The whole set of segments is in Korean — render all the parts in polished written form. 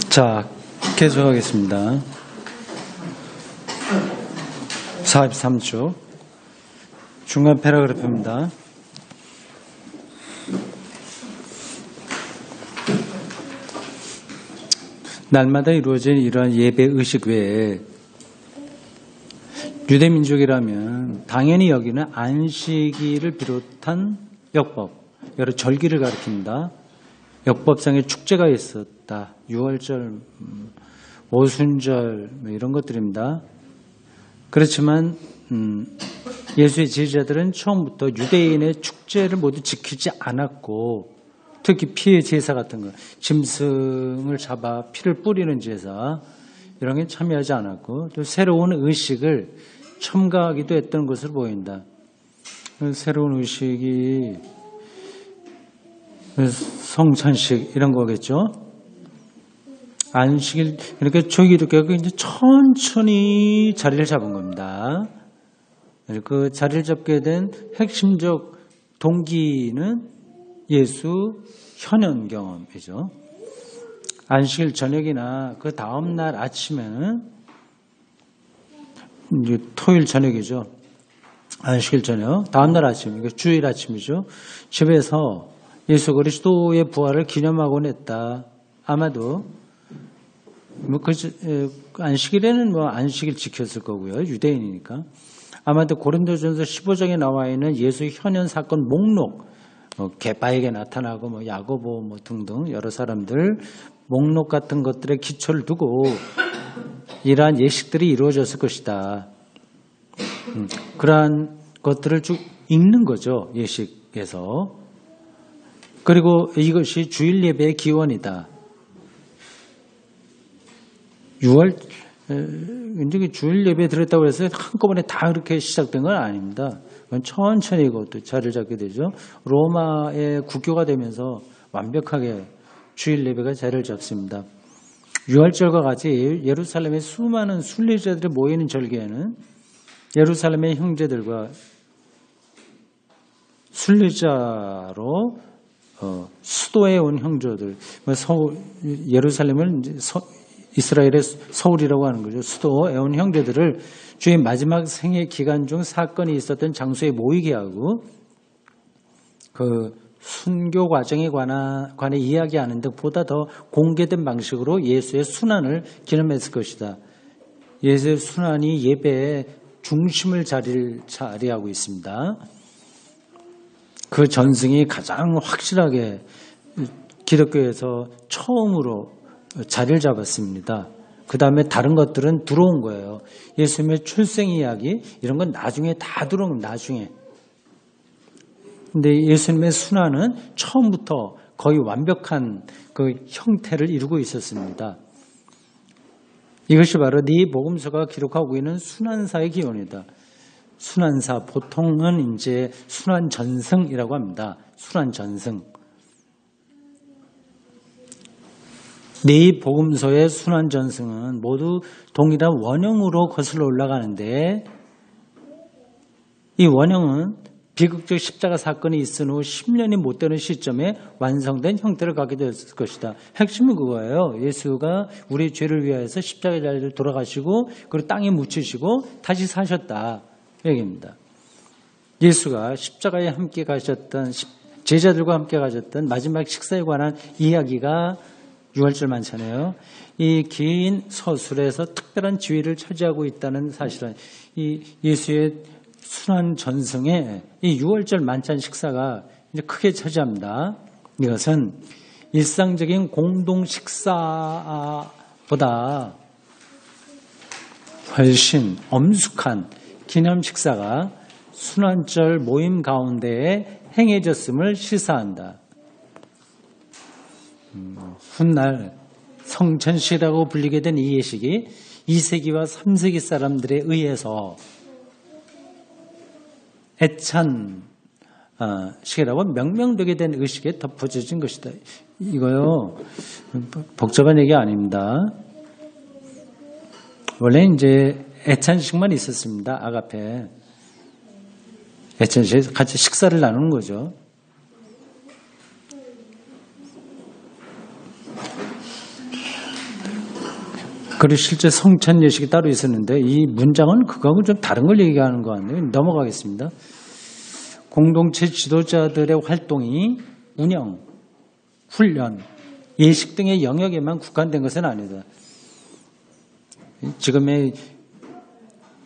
자, 계속하겠습니다. 43쪽 중간 패러그래프입니다. 날마다 이루어진 이러한 예배 의식 외에 유대민족이라면 당연히 여기는 안식일을 비롯한 역법, 여러 절기를 가리킵니다. 역법상의 축제가 있었다. 유월절, 오순절 이런 것들입니다. 그렇지만 예수의 지지자들은 처음부터 유대인의 축제를 모두 지키지 않았고, 특히 피의 제사 같은 거, 짐승을 잡아 피를 뿌리는 제사 이런 게 참여하지 않았고, 또 새로운 의식을 첨가하기도 했던 것으로 보인다. 새로운 의식이 성찬식 이런 거겠죠. 안식일 이렇게 조기롭게 이제 천천히 자리를 잡은 겁니다. 그 자리를 잡게 된 핵심적 동기는 예수 현현 경험이죠. 안식일 저녁이나 그 다음 날 아침에는 이제 토요일 저녁이죠. 안식일 저녁, 다음 날 아침, 이거 주일 아침이죠. 집에서 예수 그리스도의 부활을 기념하곤 했다. 아마도 안식일에는 안식일 지켰을 거고요. 유대인이니까. 아마도 고린도전서 15장에 나와 있는 예수 현현 사건 목록, 개바에게 나타나고 야고보 등등 여러 사람들 목록 같은 것들의 기초를 두고 이러한 예식들이 이루어졌을 것이다. 그러한 것들을 쭉 읽는 거죠. 예식에서. 그리고 이것이 주일 예배의 기원이다. 6월 이제 주일 예배에 들었다고 해서 한꺼번에 다 그렇게 시작된 건 아닙니다. 천천히 이것도 자리를 잡게 되죠. 로마의 국교가 되면서 완벽하게 주일 예배가 자리를 잡습니다. 유월절과 같이 예루살렘의 수많은 순례자들이 모이는 절기에는 예루살렘의 형제들과 순례자로 수도에 온 형제들, 예루살렘을 이스라엘의 서울이라고 하는 거죠. 수도에 온 형제들을 주의 마지막 생애 기간 중 사건이 있었던 장소에 모이게 하고 그 순교 과정에 관해 이야기하는 등 보다 더 공개된 방식으로 예수의 순환을 기념했을 것이다. 예수의 순환이 예배의 중심을 자리하고 있습니다. 그 전승이 가장 확실하게 기독교에서 처음으로 자리를 잡았습니다. 그 다음에 다른 것들은 들어온 거예요. 예수님의 출생 이야기 이런 건 나중에 다 들어온 거예요. 나중에. 근데 예수님의 순환은 처음부터 거의 완벽한 그 형태를 이루고 있었습니다. 이것이 바로 네 복음서가 기록하고 있는 순환사의 기원이다. 순환사 보통은 이제 순환전승이라고 합니다. 순환전승. 네 복음서의 순환전승은 모두 동일한 원형으로 거슬러 올라가는데 이 원형은 비극적 십자가 사건이 있은 후 10년이 못 되는 시점에 완성된 형태를 갖게 되었을 것이다. 핵심은 그거예요. 예수가 우리 죄를 위하여서 십자가의 자리를 돌아가시고 그리고 땅에 묻히시고 다시 사셨다. 얘기입니다. 예수가 십자가에 함께 가셨던 제자들과 함께 가셨던 마지막 식사에 관한 이야기가 6월절 만찬이에요. 이 긴 서술에서 특별한 지위를 차지하고 있다는 사실은 이 예수의 순환 전승에 이 6월절 만찬 식사가 이제 크게 차지합니다. 이것은 일상적인 공동 식사보다 훨씬 엄숙한 기념 식사가 순환절 모임 가운데에 행해졌음을 시사한다. 훗날 성천식이라고 불리게 된 이 예식이 2세기와 3세기 사람들에 의해서 애찬식이라고 명명되게 된 의식에 덮어져진 것이다. 이거요, 복잡한 얘기 아닙니다. 원래 이제 애찬식만 있었습니다. 아가페. 애찬식 같이 식사를 나누는 거죠. 그리고 실제 성찬 예식이 따로 있었는데 이 문장은 그거하고 좀 다른 걸 얘기하는 것 같네요. 넘어가겠습니다. 공동체 지도자들의 활동이 운영, 훈련, 예식 등의 영역에만 국한된 것은 아니다. 지금의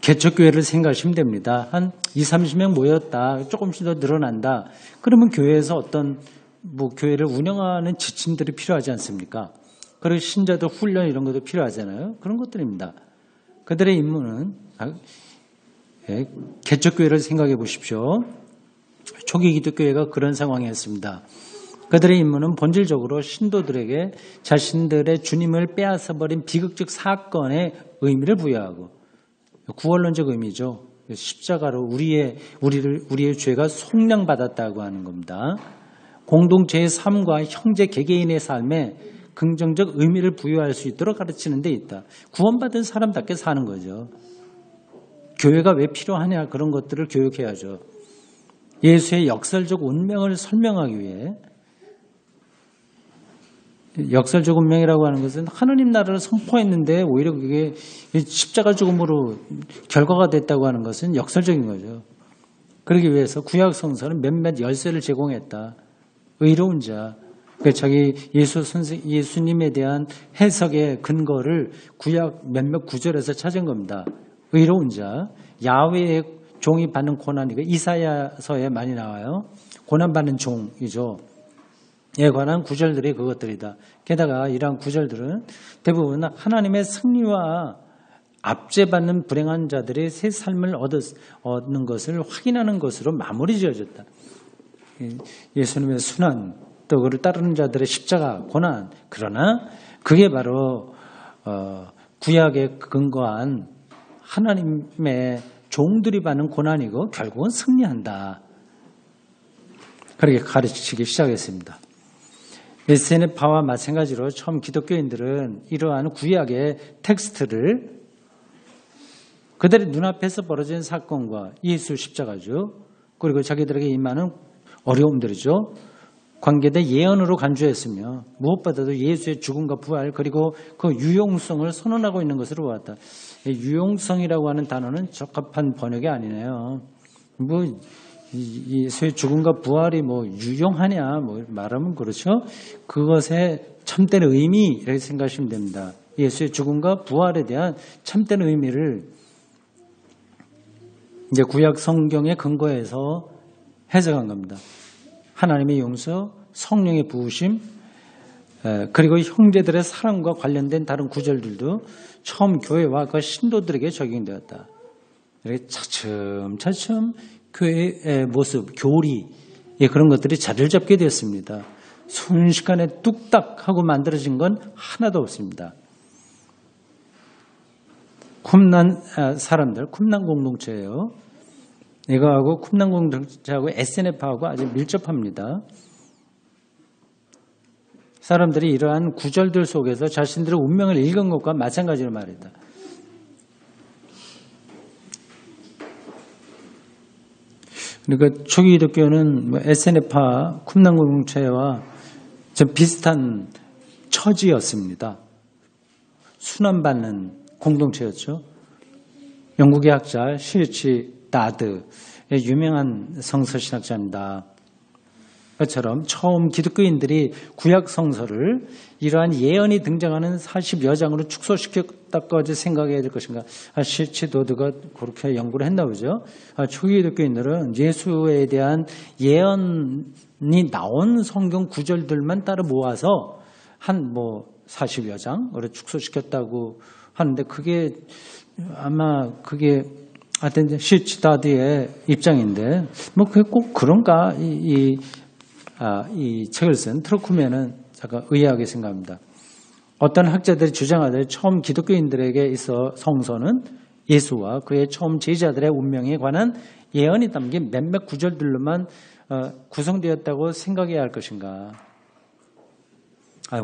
개척교회를 생각하시면 됩니다. 한 20, 30명 모였다. 조금씩 더 늘어난다. 그러면 교회에서 어떤 교회를 운영하는 지침들이 필요하지 않습니까? 그리고 신자들 훈련 이런 것도 필요하잖아요. 그런 것들입니다. 그들의 임무는 개척교회를 생각해 보십시오. 초기 기독교회가 그런 상황이었습니다. 그들의 임무는 본질적으로 신도들에게 자신들의 주님을 빼앗아버린 비극적 사건의 의미를 부여하고 구원론적 의미죠. 십자가로 우리의 죄가 속량받았다고 하는 겁니다. 공동체의 삶과 형제 개개인의 삶에 긍정적 의미를 부여할 수 있도록 가르치는 데 있다. 구원받은 사람답게 사는 거죠. 교회가 왜 필요하냐 그런 것들을 교육해야죠. 예수의 역설적 운명을 설명하기 위해 역설적 운명이라고 하는 것은 하느님 나라를 선포했는데 오히려 그게 십자가 죽음으로 결과가 됐다고 하는 것은 역설적인 거죠. 그러기 위해서 구약 성서는 몇몇 열쇠를 제공했다. 의로운 자, 자기 예수님에 대한 해석의 근거를 구약 몇몇 구절에서 찾은 겁니다. 의로운 자, 야훼의 종이 받는 고난이 이사야서에 많이 나와요. 고난받는 종이죠. 에 관한 구절들이 그것들이다. 게다가 이러한 구절들은 대부분 하나님의 승리와 압제받는 불행한 자들의 새 삶을 얻는 것을 확인하는 것으로 마무리 지어졌다. 예수님의 순환, 또 그를 따르는 자들의 십자가, 고난. 그러나 그게 바로 구약에 근거한 하나님의 종들이 받는 고난이고 결국은 승리한다. 그렇게 가르치기 시작했습니다. SNF파와 마찬가지로 처음 기독교인들은 이러한 구약의 텍스트를 그들의 눈앞에서 벌어진 사건과 예수 십자가죠. 그리고 자기들에게 임하는 어려움들이죠. 관계된 예언으로 간주했으며 무엇보다도 예수의 죽음과 부활 그리고 그 유용성을 선언하고 있는 것으로 보았다. 유용성이라고 하는 단어는 적합한 번역이 아니네요. 예수의 죽음과 부활이 유용하냐 말하면 그렇죠. 그것의 참된 의미 이렇게 생각하시면 됩니다. 예수의 죽음과 부활에 대한 참된 의미를 이제 구약 성경의 근거에서 해석한 겁니다. 하나님의 용서, 성령의 부으심, 그리고 형제들의 사랑과 관련된 다른 구절들도 처음 교회와 그 신도들에게 적용되었다. 이렇게 차츰차츰 교회의 모습, 교리 그런 것들이 자리를 잡게 되었습니다. 순식간에 뚝딱 하고 만들어진 건 하나도 없습니다. 쿰난 사람들, 쿰난 공동체예요. 이거하고 쿰난 공동체하고 SNF하고 아주 밀접합니다. 사람들이 이러한 구절들 속에서 자신들의 운명을 읽은 것과 마찬가지로 말이다. 그러니까 초기 기독교는 SNF파, 쿰난 공동체와 좀 비슷한 처지였습니다. 순환받는 공동체였죠. 영국의 학자 시리치 나드의 유명한 성서신학자입니다. 것처럼 처음 기독교인들이 구약 성서를 이러한 예언이 등장하는 40여 장으로 축소시켰다까지 생각해야 될 것인가. 시리치 나드가 그렇게 연구를 했나 보죠. 초기 기독교인들은 예수에 대한 예언이 나온 성경 구절들만 따로 모아서 한 40여 장으로 축소시켰다고 하는데 그게 아마 그게 하여튼 시리치 나드의 입장인데 그게 꼭 그런가 이 책을 쓴 트루크맨은 잠깐 의아하게 생각합니다. 어떤 학자들이 주장하되 처음 기독교인들에게 있어 성서는 예수와 그의 처음 제자들의 운명에 관한 예언이 담긴 몇몇 구절들로만 구성되었다고 생각해야 할 것인가?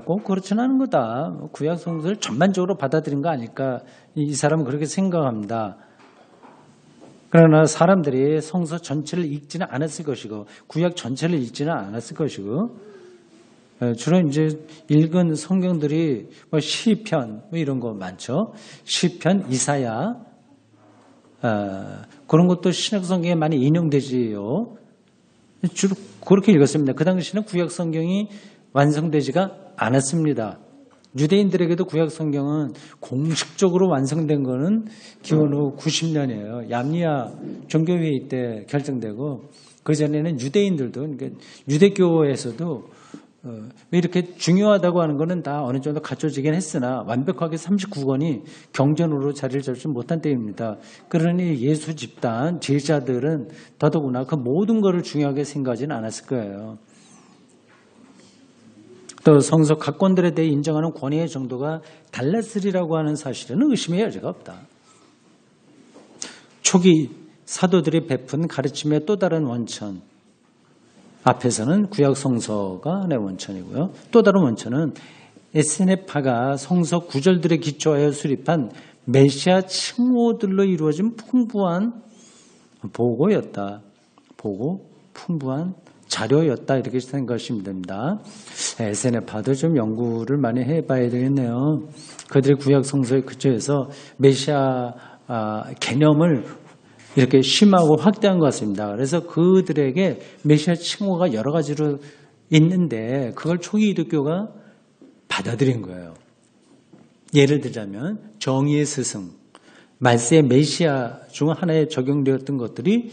꼭 그렇지는 않은 거다. 구약 성서를 전반적으로 받아들인 거 아닐까? 이 사람은 그렇게 생각합니다. 그러나 사람들이 성서 전체를 읽지는 않았을 것이고 구약 전체를 읽지는 않았을 것이고 주로 이제 읽은 성경들이 뭐 시편 뭐 이런 거 많죠. 시편, 이사야 그런 것도 신약 성경에 많이 인용되지요. 주로 그렇게 읽었습니다. 그 당시에는 구약 성경이 완성되지가 않았습니다. 유대인들에게도 구약 성경은 공식적으로 완성된 거는 기원 후 90년이에요. 얌리아 종교회의 때 결정되고 그 전에는 유대인들도 그러니까 유대교에서도 왜 이렇게 중요하다고 하는 거는 다 어느 정도 갖춰지긴 했으나 완벽하게 39권이 경전으로 자리를 잡지 못한 때입니다. 그러니 예수 집단 제자들은 더더구나 그 모든 것을 중요하게 생각하지는 않았을 거예요. 또 성서 각권들에 대해 인정하는 권위의 정도가 달랐으리라고 하는 사실은 의심의 여지가 없다. 초기 사도들이 베푼 가르침의 또 다른 원천, 앞에서는 구약 성서가 하나의 원천이고요. 또 다른 원천은 에스네파가 성서 구절들에 기초하여 수립한 메시아 칭호들로 이루어진 풍부한 보고였다. 보고, 풍부한 자료였다. 이렇게 생각하시면 됩니다. 에스네파도 좀 연구를 많이 해봐야 되겠네요. 그들의 구약 성서에 그쳐서 메시아 개념을 이렇게 심하고 확대한 것 같습니다. 그래서 그들에게 메시아 칭호가 여러 가지로 있는데 그걸 초기 기독교가 받아들인 거예요. 예를 들자면 정의의 스승, 말세의 메시아 중 하나에 적용되었던 것들이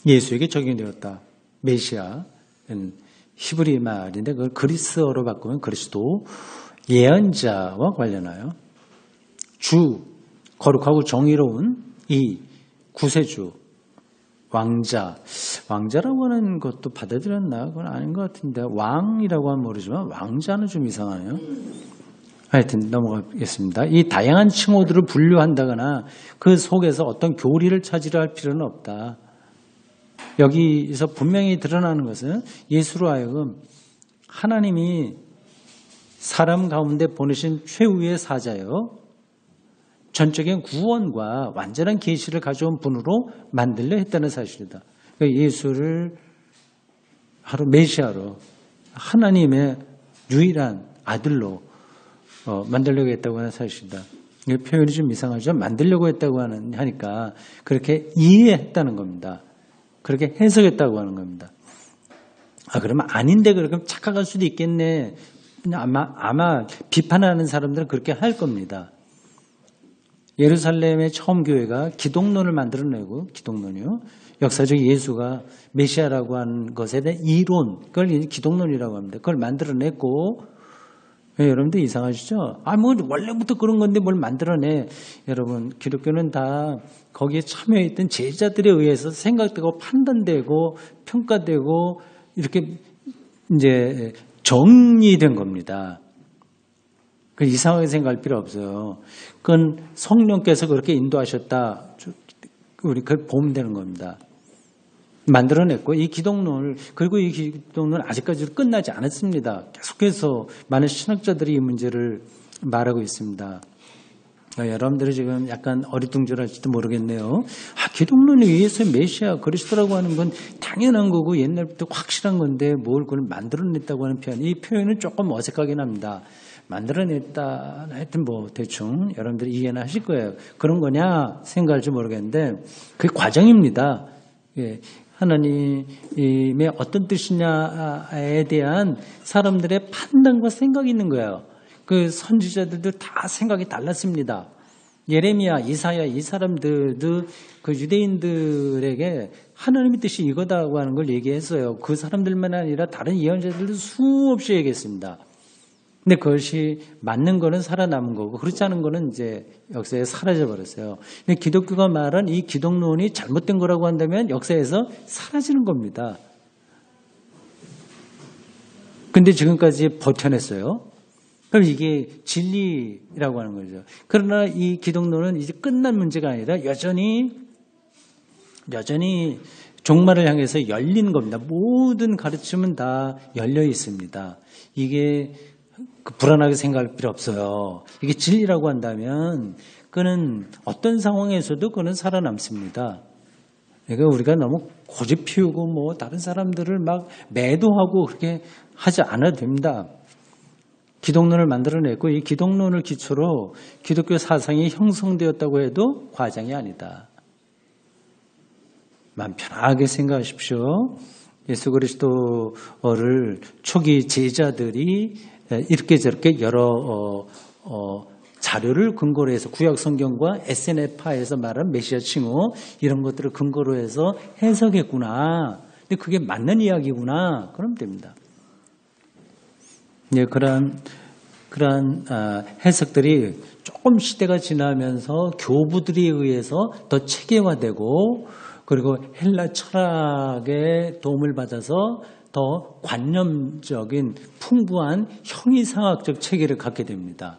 예수에게 적용되었다. 메시아는 히브리 말인데 그걸 그리스어로 바꾸면 그리스도, 예언자와 관련하여 주, 거룩하고 정의로운 이 구세주, 왕자라고 하는 것도 받아들였나? 그건 아닌 것 같은데 왕이라고 하면 모르지만 왕자는 좀 이상하네요. 하여튼 넘어가겠습니다. 이 다양한 칭호들을 분류한다거나 그 속에서 어떤 교리를 찾으려 할 필요는 없다. 여기서 분명히 드러나는 것은 예수로 하여금 하나님이 사람 가운데 보내신 최후의 사자요. 전적인 구원과 완전한 계시를 가져온 분으로 만들려 했다는 사실이다. 그러니까 예수를 바로 메시아로 하나님의 유일한 아들로 만들려고 했다고 하는 사실이다. 이 표현이 좀 이상하죠. 만들려고 했다고 하니까 그렇게 이해했다는 겁니다. 그렇게 해석했다고 하는 겁니다. 그러면 아닌데 그렇게 착각할 수도 있겠네. 아마 비판하는 사람들은 그렇게 할 겁니다. 예루살렘의 처음 교회가 기독론을 만들어내고 기독론이요. 역사적 예수가 메시아라고 하는 것에 대한 이론, 그걸 기독론이라고 합니다. 그걸 만들어냈고 여러분들 이상하시죠? 뭐 원래부터 그런 건데 뭘 만들어내. 여러분 기독교는 다 거기에 참여했던 제자들에 의해서 생각되고 판단되고 평가되고 이렇게 이제 정리된 겁니다. 이상하게 생각할 필요 없어요. 그건 성령께서 그렇게 인도하셨다. 우리 그걸 보면 되는 겁니다. 만들어냈고 이 기독론을 그리고 이 기독론은 아직까지도 끝나지 않았습니다. 계속해서 많은 신학자들이 이 문제를 말하고 있습니다. 여러분들이 지금 약간 어리둥절할지도 모르겠네요. 기독론에 의해서 메시아 그리스도라고 하는 건 당연한 거고 옛날부터 확실한 건데 뭘 그걸 만들어냈다고 하는 표현, 이 표현은 조금 어색하긴 합니다. 만들어냈다 하여튼 뭐 대충 여러분들이 이해는 하실 거예요. 그런 거냐 생각할지 모르겠는데 그게 과정입니다. 하나님의 어떤 뜻이냐에 대한 사람들의 판단과 생각이 있는 거예요. 그 선지자들도 다 생각이 달랐습니다. 예레미야, 이사야 이 사람들도 그 유대인들에게 하나님의 뜻이 이거다고 하는 걸 얘기했어요. 그 사람들만 아니라 다른 예언자들도 수없이 얘기했습니다. 근데 그것이 맞는 거는 살아남은 거고 그렇지 않은 거는 이제 역사에 사라져 버렸어요. 근데 기독교가 말한 이 기독론이 잘못된 거라고 한다면 역사에서 사라지는 겁니다. 근데 지금까지 버텨냈어요. 그럼 이게 진리라고 하는 거죠. 그러나 이 기독론은 이제 끝난 문제가 아니라 여전히 종말을 향해서 열린 겁니다. 모든 가르침은 다 열려 있습니다. 이게 불안하게 생각할 필요 없어요. 이게 진리라고 한다면 그는 어떤 상황에서도 그는 살아남습니다. 그러니까 우리가 너무 고집 피우고 뭐 다른 사람들을 막 매도하고 그렇게 하지 않아도 됩니다. 기독론을 만들어냈고 이 기독론을 기초로 기독교 사상이 형성되었다고 해도 과장이 아니다. 마음 편하게 생각하십시오. 예수 그리스도를 초기 제자들이 이렇게 저렇게 여러 자료를 근거로 해서 구약 성경과 SNF파에서 말한 메시아 칭호 이런 것들을 근거로 해서 해석했구나. 근데 그게 맞는 이야기구나. 그러면 됩니다. 예, 그러한 해석들이 조금 시대가 지나면서 교부들에 의해서 더 체계화되고 그리고 헬라 철학의 도움을 받아서 더 관념적인 풍부한 형이상학적 체계를 갖게 됩니다.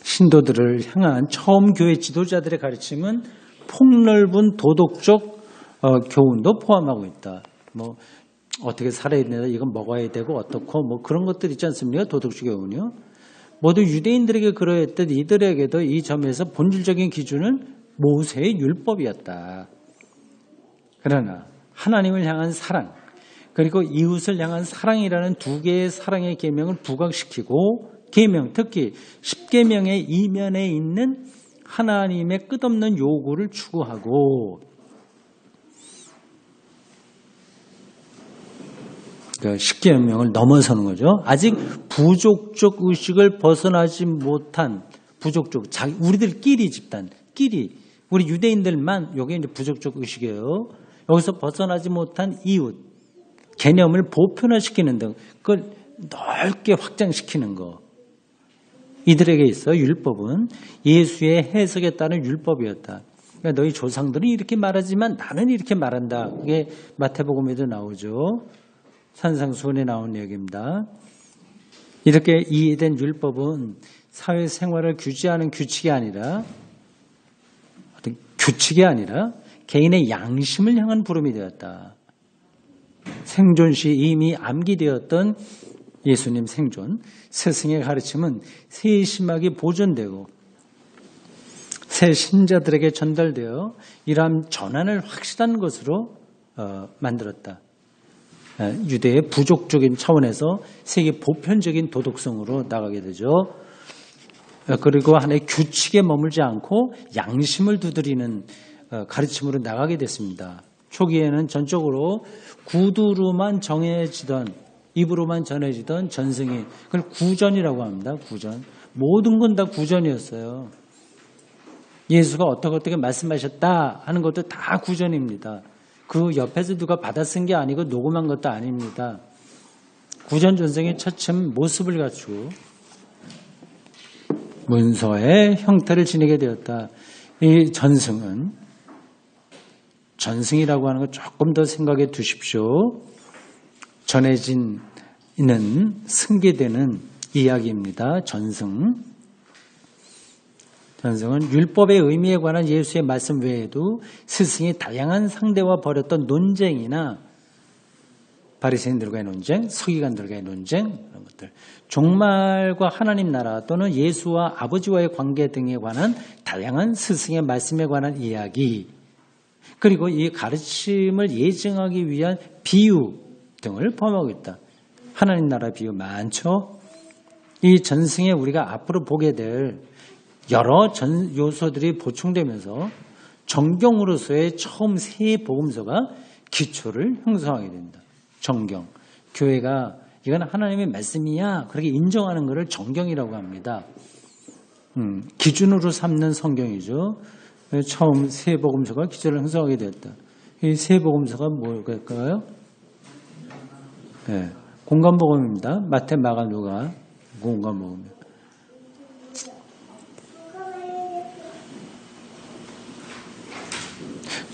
신도들을 향한 처음 교회 지도자들의 가르침은 폭넓은 도덕적 교훈도 포함하고 있다. 뭐 어떻게 살아야 된다, 이건 먹어야 되고 어떻고 뭐 그런 것들 있지 않습니까? 도덕적 교훈이요. 모두 유대인들에게 그러했듯 이들에게도 이 점에서 본질적인 기준은 모세의 율법이었다. 그러나 하나님을 향한 사랑 그리고 이웃을 향한 사랑이라는 두 개의 사랑의 계명을 부각시키고 계명, 특히 10계명의 이면에 있는 하나님의 끝없는 요구를 추구하고 그 10계명을 넘어서는 거죠. 아직 부족적 의식을 벗어나지 못한 부족적, 우리들끼리 집단끼리 우리 유대인들만 이게 이제 부족적 의식이에요. 여기서 벗어나지 못한 이웃 개념을 보편화시키는 등 그걸 넓게 확장시키는 거. 이들에게 있어 율법은 예수의 해석에 따른 율법이었다. 그러니까 너희 조상들은 이렇게 말하지만 나는 이렇게 말한다. 그게 마태복음에도 나오죠. 산상수훈에 나온 얘기입니다. 이렇게 이해된 율법은 사회생활을 규제하는 규칙이 아니라 어떤 규칙이 아니라 개인의 양심을 향한 부름이 되었다. 생존 시 이미 암기되었던 예수님 생존, 스승의 가르침은 세심하게 보존되고 새 신자들에게 전달되어 이러한 전환을 확실한 것으로 만들었다. 유대의 부족적인 차원에서 세계 보편적인 도덕성으로 나가게 되죠. 그리고 하나의 규칙에 머물지 않고 양심을 두드리는 가르침으로 나가게 됐습니다. 초기에는 전적으로 구두로만 정해지던 입으로만 전해지던 전승이 그걸 구전이라고 합니다. 구전. 모든 건 다 구전이었어요. 예수가 어떻게 말씀하셨다 하는 것도 다 구전입니다. 그 옆에서 누가 받아 쓴 게 아니고 녹음한 것도 아닙니다. 구전 전승의 차츰 모습을 갖추고 문서의 형태를 지니게 되었다. 이 전승이라고 하는 거 조금 더 생각해 두십시오. 전해지는 승계되는 이야기입니다. 전승은 율법의 의미에 관한 예수의 말씀 외에도 스승이 다양한 상대와 벌였던 논쟁이나 바리새인들과의 논쟁, 서기관들과의 논쟁 이런 것들, 종말과 하나님 나라 또는 예수와 아버지와의 관계 등에 관한 다양한 스승의 말씀에 관한 이야기, 그리고 이 가르침을 예증하기 위한 비유 등을 포함하고 있다. 하나님 나라 비유 많죠? 이 전승에 우리가 앞으로 보게 될 여러 요소들이 보충되면서 정경으로서의 처음 새 복음서가 기초를 형성하게 된다. 정경. 교회가 이건 하나님의 말씀이야 그렇게 인정하는 것을 정경이라고 합니다. 기준으로 삼는 성경이죠. 처음 새 복음서가 기초를 형성하게 되었다. 이 새 복음서가 뭘까요? 네, 공간복음입니다. 마태, 마가, 누가 공간복음입니다.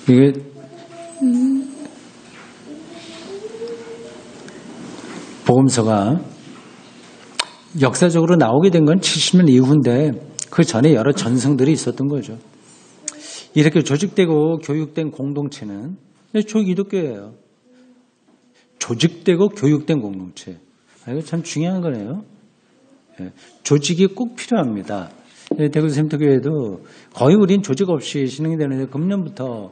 이게 복음서가 역사적으로 나오게 된 건 70년 이후인데 그 전에 여러 전승들이 있었던 거죠. 이렇게 조직되고 교육된 공동체는 초기독교예요. 조직되고 교육된 공동체. 이거 참 중요한 거네요. 조직이 꼭 필요합니다. 대구 샘터교회도 거의 우린 조직 없이 진행이 되는데 금년부터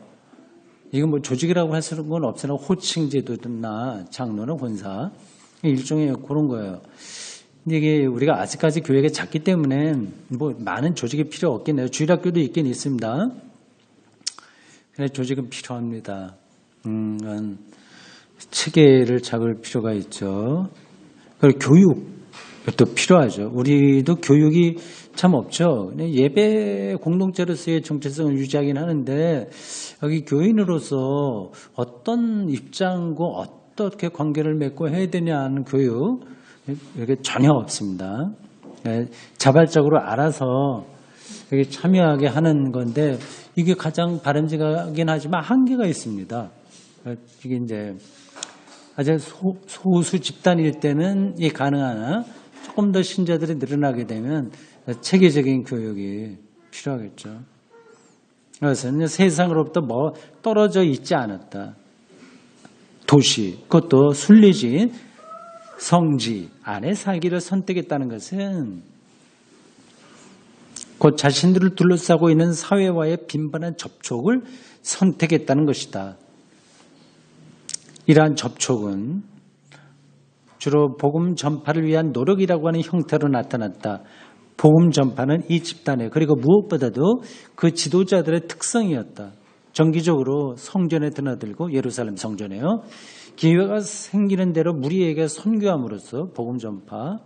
이거 뭐 조직이라고 할 수는 건 없으나 호칭 제도나 장로는 권사 일종의 그런 거예요. 근데 이게 우리가 아직까지 교회가 작기 때문에 뭐 많은 조직이 필요 없긴 해요. 주일학교도 있긴 있습니다. 그래 조직은 필요합니다. 체계를 잡을 필요가 있죠. 그리고 교육도 필요하죠. 우리도 교육이 참 없죠. 예배 공동체로서의 정체성을 유지하긴 하는데 여기 교인으로서 어떤 입장과 어떻게 관계를 맺고 해야 되냐는 교육 이게 전혀 없습니다. 자발적으로 알아서 여기 참여하게 하는 건데 이게 가장 바람직하긴 하지만 한계가 있습니다. 이게 이제 아주 소수 집단일 때는 이게 가능하나 조금 더 신자들이 늘어나게 되면 체계적인 교육이 필요하겠죠. 그래서 세상으로부터 뭐 떨어져 있지 않았다. 도시, 그것도 순리진, 성지 안에 살기를 선택했다는 것은 곧 자신들을 둘러싸고 있는 사회와의 빈번한 접촉을 선택했다는 것이다. 이러한 접촉은 주로 복음 전파를 위한 노력이라고 하는 형태로 나타났다. 복음 전파는 이 집단의 그리고 무엇보다도 그 지도자들의 특성이었다. 정기적으로 성전에 드나들고 예루살렘 성전에요. 기회가 생기는 대로 무리에게 선교함으로써 복음 전파.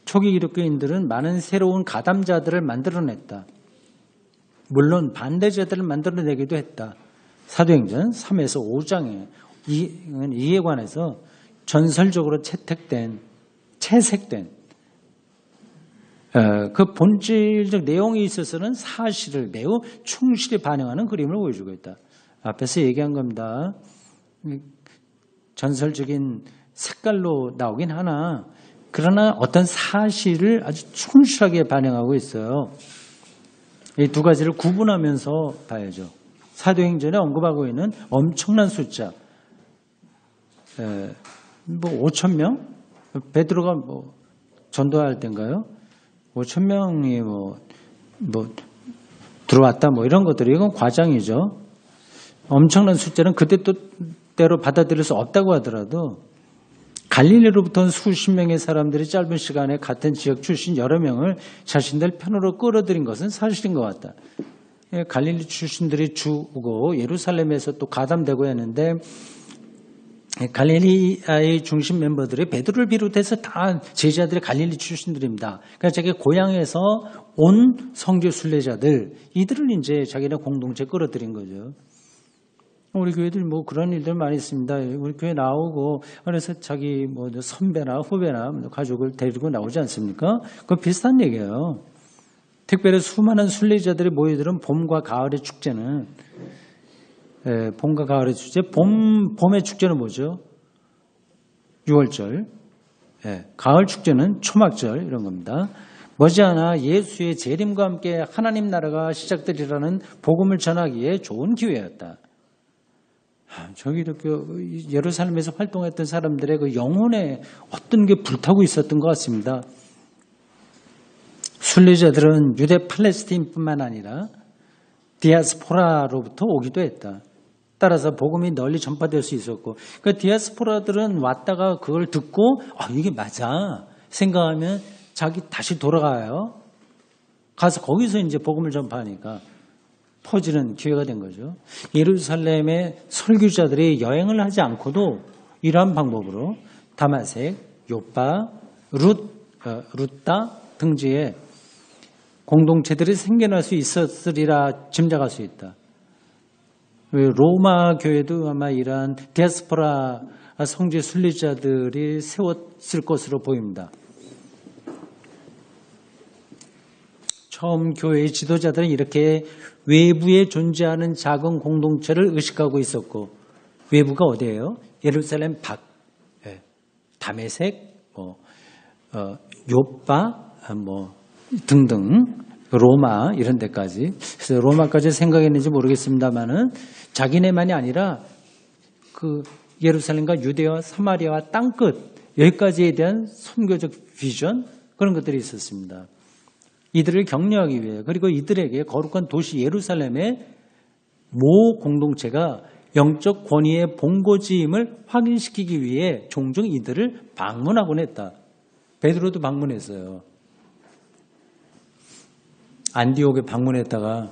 초기 기독교인들은 많은 새로운 가담자들을 만들어냈다. 물론 반대자들을 만들어내기도 했다. 사도행전 3에서 5장에 이에 관해서 전설적으로 채색된 그 본질적 내용에 있어서는 사실을 매우 충실히 반영하는 그림을 보여주고 있다. 앞에서 얘기한 겁니다. 전설적인 색깔로 나오긴 하나 그러나 어떤 사실을 아주 충실하게 반영하고 있어요. 이 두 가지를 구분하면서 봐야죠. 사도행전에 언급하고 있는 엄청난 숫자 뭐 5,000명? 베드로가 뭐 전도할 때인가요? 5,000명이 뭐 들어왔다 뭐 이런 것들이 이건 과장이죠. 엄청난 숫자는 그때 때로 받아들일 수 없다고 하더라도 갈릴리로부터 수십 명의 사람들이 짧은 시간에 같은 지역 출신 여러 명을 자신들 편으로 끌어들인 것은 사실인 것 같다. 갈릴리 출신들이 주고 예루살렘에서 또 가담되고 했는데 갈릴리아의 중심 멤버들이 베드로를 비롯해서 다 제자들이 갈릴리 출신들입니다. 그러니까 자기 고향에서 온 선교 순례자들 이들을 이제 자기네 공동체 끌어들인 거죠. 우리 교회들 뭐 그런 일들 많이 있습니다. 우리 교회 나오고 그래서 자기 뭐 선배나 후배나 가족을 데리고 나오지 않습니까? 그 비슷한 얘기예요. 특별히 수많은 순례자들이 모여드는 봄과 가을의 축제는 봄과 가을의 축제, 봄의 축제는 뭐죠? 6월절. 가을 축제는 초막절 이런 겁니다. 머지않아 예수의 재림과 함께 하나님 나라가 시작되리라는 복음을 전하기에 좋은 기회였다. 저기 이렇게 예루살렘에서 활동했던 사람들의 그 영혼에 어떤 게 불타고 있었던 것 같습니다. 순례자들은 유대 팔레스타인뿐만 아니라 디아스포라로부터 오기도 했다. 따라서 복음이 널리 전파될 수 있었고 그 디아스포라들은 왔다가 그걸 듣고 이게 맞아 생각하면 자기 다시 돌아가요. 가서 거기서 이제 복음을 전파하니까 퍼지는 기회가 된 거죠. 예루살렘의 설교자들이 여행을 하지 않고도 이러한 방법으로 다마색, 요파, 룻다 등지에 공동체들이 생겨날 수 있었으리라 짐작할 수 있다. 로마 교회도 아마 이러한 디아스포라 성지 순례자들이 세웠을 것으로 보입니다. 처음 교회의 지도자들은 이렇게 외부에 존재하는 작은 공동체를 의식하고 있었고 외부가 어디예요? 예루살렘 밖, 다메섹, 요빠, 등등 로마 이런 데까지. 그래서 로마까지 생각했는지 모르겠습니다만은 자기네만이 아니라 그 예루살렘과 유대와 사마리아와 땅끝 여기까지에 대한 선교적 비전 그런 것들이 있었습니다. 이들을 격려하기 위해 그리고 이들에게 거룩한 도시 예루살렘의 모 공동체가 영적 권위의 본고지임을 확인시키기 위해 종종 이들을 방문하곤 했다. 베드로도 방문했어요. 안디옥에 방문했다가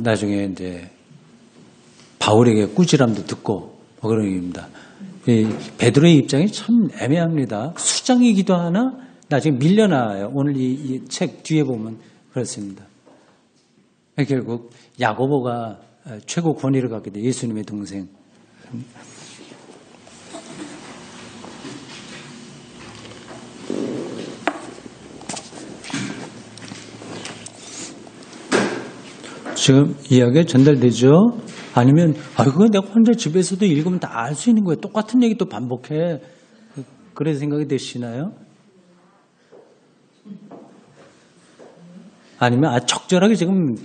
나중에 이제 바울에게 꾸지람도 듣고 그런 얘기입니다. 베드로의 입장이 참 애매합니다. 수장이기도 하나 나중에 밀려나요. 오늘 이 책 뒤에 보면 그렇습니다. 결국 야고보가 최고 권위를 갖게 돼. 예수님의 동생. 지금 이야기가 전달되죠? 아니면 그거 내가 혼자 집에서도 읽으면 다 알 수 있는 거예요. 똑같은 얘기 또 반복해. 그런 생각이 드시나요? 아니면 적절하게 지금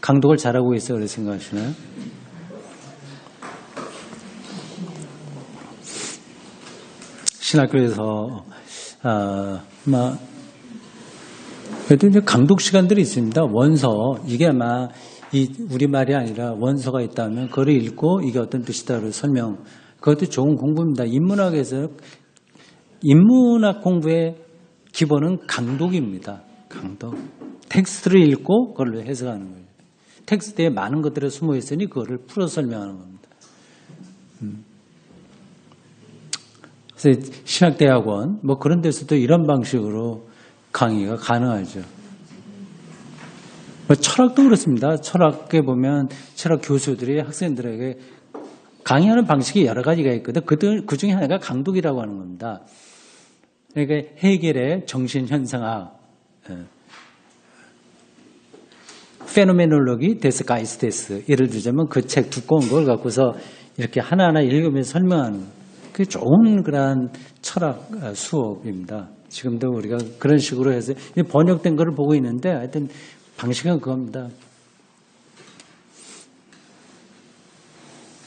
강독을 잘하고 있어 그렇게 생각하시나요? 신학교에서 그래도 이제 강독 시간들이 있습니다. 원서 이게 아마 우리말이 아니라 원서가 있다면 그걸 읽고 이게 어떤 뜻이다를 설명. 그것도 좋은 공부입니다. 인문학에서 인문학 공부의 기본은 강독입니다. 강독. 텍스트를 읽고 그걸 해석하는 거예요. 텍스트에 많은 것들이 숨어 있으니 그거를 풀어 설명하는 겁니다. 그래서 신학대학원 그런 데서도 이런 방식으로 강의가 가능하죠. 철학도 그렇습니다. 철학에 보면 철학 교수들이 학생들에게 강의하는 방식이 여러 가지가 있거든. 그 중에 하나가 강독이라고 하는 겁니다. 그러니까 헤겔의 정신현상학, 페노메놀로기 데스 가이스테스 예를 들자면 그 책 두꺼운 걸 갖고서 이렇게 하나하나 읽으면서 설명하는 그게 좋은 그런 철학 수업입니다. 지금도 우리가 그런 식으로 해서 번역된 거를 보고 있는데 하여튼 방식은 그겁니다.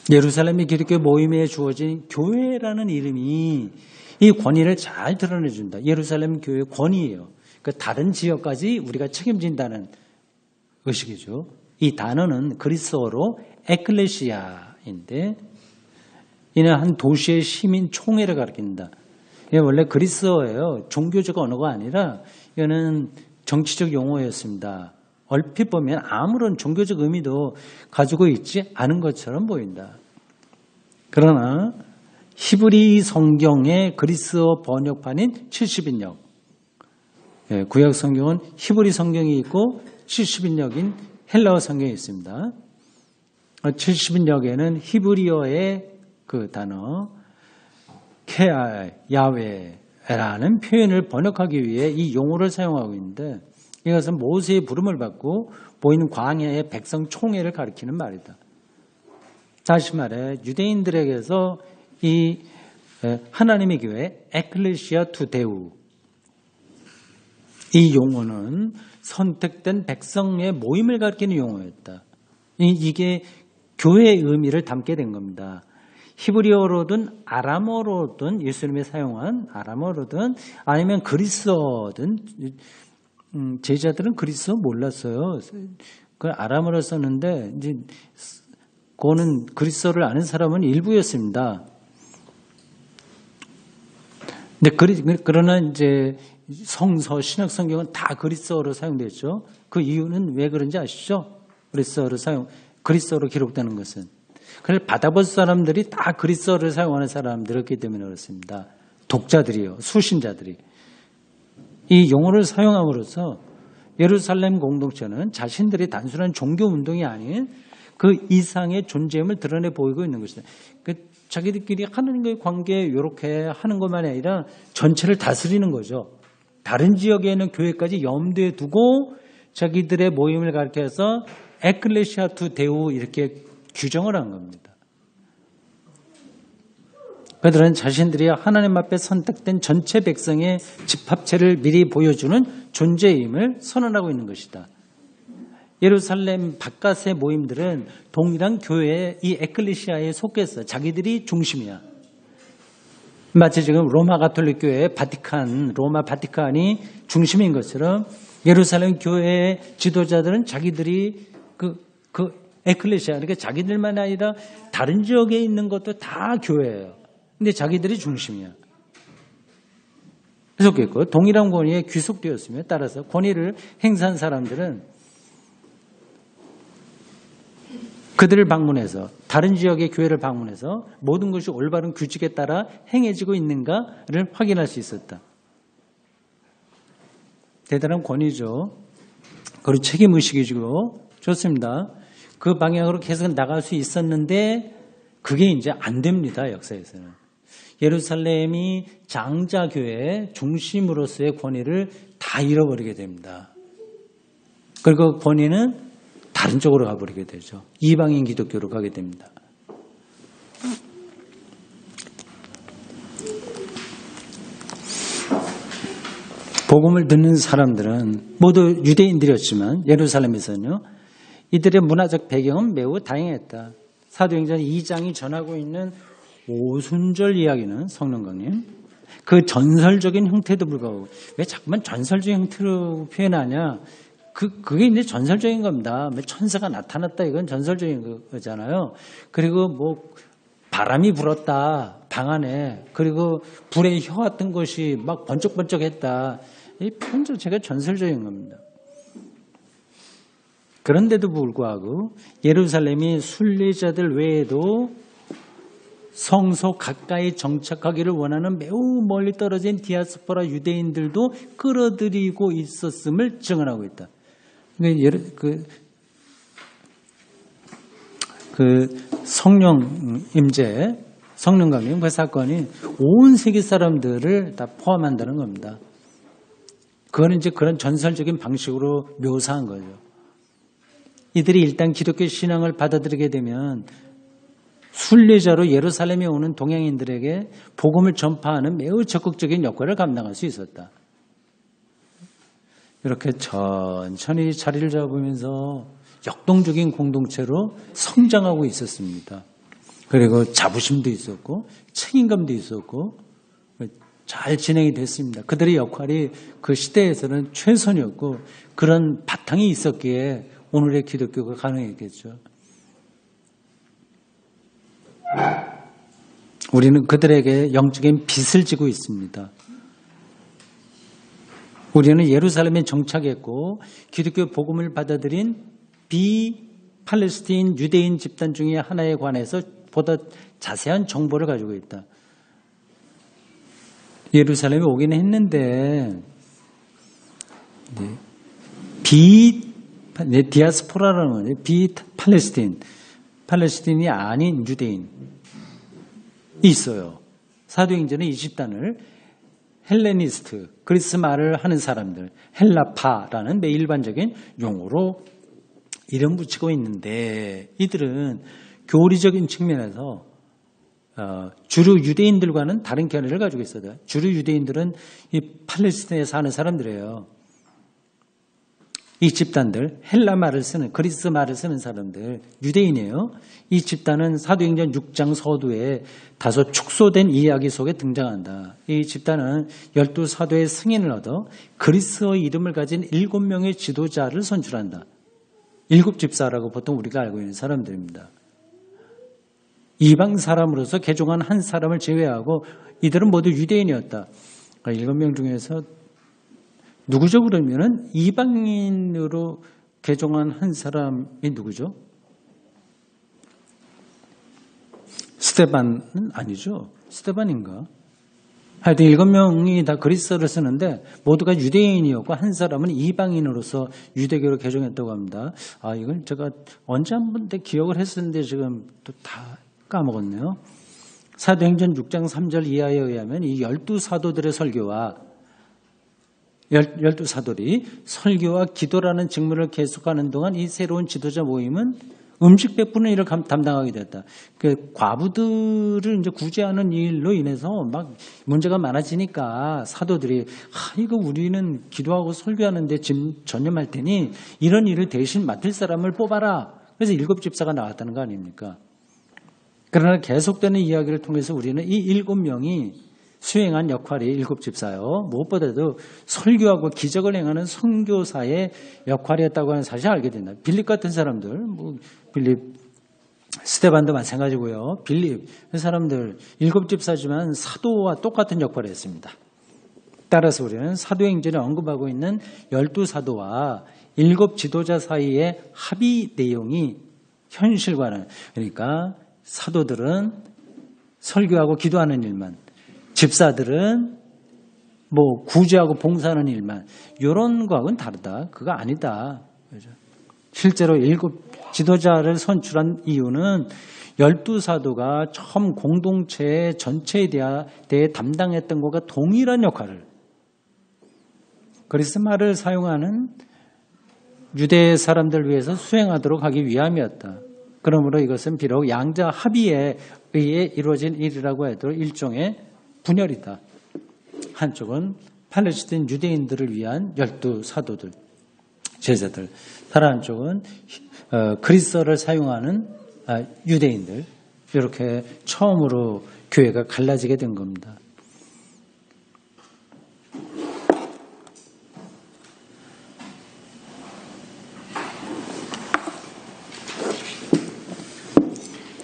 예루살렘이 기독교 모임에 주어진 교회라는 이름이 이 권위를 잘 드러내준다. 예루살렘 교회의 권위예요. 그러니까 다른 지역까지 우리가 책임진다는 의식이죠. 이 단어는 그리스어로 에클레시아인데 이는 한 도시의 시민 총회를 가리킨다. 이게 원래 그리스어예요. 종교적 언어가 아니라 이거는 정치적 용어였습니다. 얼핏 보면 아무런 종교적 의미도 가지고 있지 않은 것처럼 보인다. 그러나 히브리 성경의 그리스어 번역판인 70인역, 구약 성경은 히브리 성경이 있고 70인역인 헬라어 성경이 있습니다. 70인역에는 히브리어의 그 단어 케아 야훼라는 표현을 번역하기 위해 이 용어를 사용하고 있는데 이것은 모세의 부름을 받고 보이는 광야의 백성 총회를 가리키는 말이다. 다시 말해 유대인들에게서 이 하나님의 교회 에클레시아 투 데우 이 용어는 선택된 백성의 모임을 가리키는 용어였다. 이게 교회의 의미를 담게 된 겁니다. 히브리어로든 아람어로든 예수님이 사용한 아람어로든 아니면 그리스어든 제자들은 그리스어 몰랐어요. 그 아람어로 썼는데 이제 그거는 그리스어를 아는 사람은 일부였습니다. 근데 그러나 이제 성서 신약 성경은 다 그리스어로 사용됐죠. 그 이유는 왜 그런지 아시죠? 그리스어로 기록되는 것은. 그래서 바다봇 사람들이 다 그리스어를 사용하는 사람들이었기 때문에 그렇습니다. 독자들이요, 수신자들이. 이 용어를 사용함으로써 예루살렘 공동체는 자신들이 단순한 종교 운동이 아닌 그 이상의 존재임을 드러내 보이고 있는 것이다. 자기들끼리 하나님과의 관계 이렇게 하는 것만이 아니라 전체를 다스리는 거죠. 다른 지역에 있는 교회까지 염두에 두고 자기들의 모임을 가리켜서 에클레시아 투 데우 이렇게 규정을 한 겁니다. 그들은 자신들이 하나님 앞에 선택된 전체 백성의 집합체를 미리 보여주는 존재임을 선언하고 있는 것이다. 예루살렘 바깥의 모임들은 동일한 교회의 이 에클레시아에 속해서 자기들이 중심이야. 마치 지금 로마 가톨릭 교회의 로마 바티칸이 중심인 것처럼 예루살렘 교회의 지도자들은 자기들이 그 에클레시아, 그러니까 자기들만 아니라 다른 지역에 있는 것도 다 교회예요. 근데 자기들이 중심이야. 계속했고 동일한 권위에 귀속되었으며 따라서 권위를 행사한 사람들은 그들을 방문해서 다른 지역의 교회를 방문해서 모든 것이 올바른 규칙에 따라 행해지고 있는가를 확인할 수 있었다. 대단한 권위죠. 그리고 책임의식이고 좋습니다. 그 방향으로 계속 나갈 수 있었는데 그게 이제 안 됩니다. 역사에서는. 예루살렘이 장자교회의 중심으로서의 권위를 다 잃어버리게 됩니다. 그리고 권위는 다른 쪽으로 가버리게 되죠. 이방인 기독교로 가게 됩니다. 복음을 듣는 사람들은 모두 유대인들이었지만 예루살렘에서는요. 이들의 문화적 배경은 매우 다양했다. 사도행전 2장이 전하고 있는 오순절 이야기는 성령강님 그 전설적인 형태도 불구하고 왜 자꾸만 전설적인 형태로 표현하냐. 그게 이제 전설적인 겁니다. 천사가 나타났다 이건 전설적인 거잖아요. 그리고 뭐 바람이 불었다 방 안에 그리고 불에 혀가 뜬 것이 막 번쩍번쩍했다. 이 표현 자체가 전설적인 겁니다. 그런데도 불구하고 예루살렘이 순례자들 외에도 성소 가까이 정착하기를 원하는 매우 멀리 떨어진 디아스포라 유대인들도 끌어들이고 있었음을 증언하고 있다. 성령 임재, 성령 강림 그 사건이 온 세계 사람들을 다 포함한다는 겁니다. 그거는 이제 그런 전설적인 방식으로 묘사한 거죠. 이들이 일단 기독교 신앙을 받아들이게 되면 순례자로 예루살렘에 오는 동양인들에게 복음을 전파하는 매우 적극적인 역할을 감당할 수 있었다. 이렇게 천천히 자리를 잡으면서 역동적인 공동체로 성장하고 있었습니다. 그리고 자부심도 있었고 책임감도 있었고 잘 진행이 됐습니다. 그들의 역할이 그 시대에서는 최선이었고 그런 바탕이 있었기에 오늘의 기독교가 가능했겠죠. 우리는 그들에게 영적인 빚을 지고 있습니다. 우리는 예루살렘에 정착했고 기독교 복음을 받아들인 비팔레스타인 유대인 집단 중에 하나에 관해서 보다 자세한 정보를 가지고 있다. 예루살렘에 오긴 했는데 디아스포라라는 거죠. 팔레스타인이 아닌 유대인이 있어요. 사도행전의 20단을 헬레니스트, 그리스 말을 하는 사람들, 헬라파라는 매우 일반적인 용어로 이름 붙이고 있는데 이들은 교리적인 측면에서 주류 유대인들과는 다른 견해를 가지고 있어요. 주류 유대인들은 이 팔레스타인에 사는 사람들이에요. 이 집단들, 헬라 말을 쓰는, 그리스 말을 쓰는 사람들, 유대인이에요. 이 집단은 사도행전 6장 서두에 다소 축소된 이야기 속에 등장한다. 이 집단은 12사도의 승인을 얻어 그리스어 이름을 가진 7명의 지도자를 선출한다. 7집사라고 보통 우리가 알고 있는 사람들입니다. 이방 사람으로서 개종한 한 사람을 제외하고 이들은 모두 유대인이었다. 7명 중에서 누구죠? 그러면은 이방인으로 개종한 한 사람이 누구죠? 스데반은 아니죠. 스데반인가? 하여튼 7명이 다 그리스어를 쓰는데 모두가 유대인이었고 한 사람은 이방인으로서 유대교로 개종했다고 합니다. 이건 제가 언제 한번 기억을 했었는데 지금 또 다 까먹었네요. 사도행전 6장 3절 이하에 의하면 이 12사도들의 설교와 12사도들이 설교와 기도라는 직무를 계속하는 동안 이 새로운 지도자 모임은 음식 베푸는 일을 담당하게 됐다. 그 과부들을 이제 구제하는 일로 인해서 막 문제가 많아지니까 사도들이 이거 우리는 기도하고 설교하는데 전념할 테니 이런 일을 대신 맡을 사람을 뽑아라. 그래서 7집사가 나왔다는 거 아닙니까? 그러나 계속되는 이야기를 통해서 우리는 이 7명이 수행한 역할이 일곱 집사요. 무엇보다도 설교하고 기적을 행하는 선교사의 역할이었다고 하는 사실을 알게 된다. 빌립 같은 사람들, 빌립, 스데반도 마찬가지고요. 빌립 사람들 일곱 집사지만 사도와 똑같은 역할을 했습니다. 따라서 우리는 사도행전에 언급하고 있는 12사도와 일곱 지도자 사이의 합의 내용이 현실과는, 그러니까 사도들은 설교하고 기도하는 일만, 집사들은 구제하고 봉사하는 일만, 이런 거하고는 다르다. 그거 아니다. 그죠? 실제로 일곱 지도자를 선출한 이유는 12사도가 처음 공동체 전체에 대해 담당했던 것과 동일한 역할을, 그리스 말을 사용하는 유대 사람들 위해서 수행하도록 하기 위함이었다. 그러므로 이것은 비록 양자 합의에 의해 이루어진 일이라고 해도 일종의 분열이다. 한쪽은 팔레스틴 유대인들을 위한 12사도들, 제자들, 다른 한쪽은 그리스어를 사용하는 유대인들, 이렇게 처음으로 교회가 갈라지게 된 겁니다.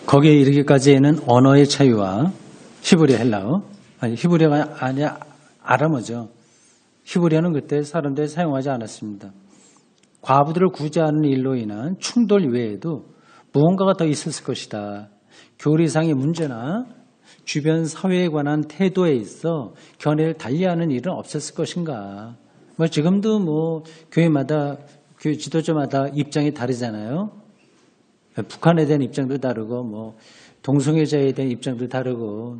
거기에 이르기까지는 언어의 차이와 히브리 헬라어, 히브리어가 아니라 아람어죠. 히브리어는 그때 사람들이 사용하지 않았습니다. 과부들을 구제하는 일로 인한 충돌 외에도 무언가가 더 있었을 것이다. 교리상의 문제나 주변 사회에 관한 태도에 있어 견해를 달리하는 일은 없었을 것인가. 지금도 교회마다, 교회 지도자마다 입장이 다르잖아요. 북한에 대한 입장도 다르고, 동성애자에 대한 입장도 다르고,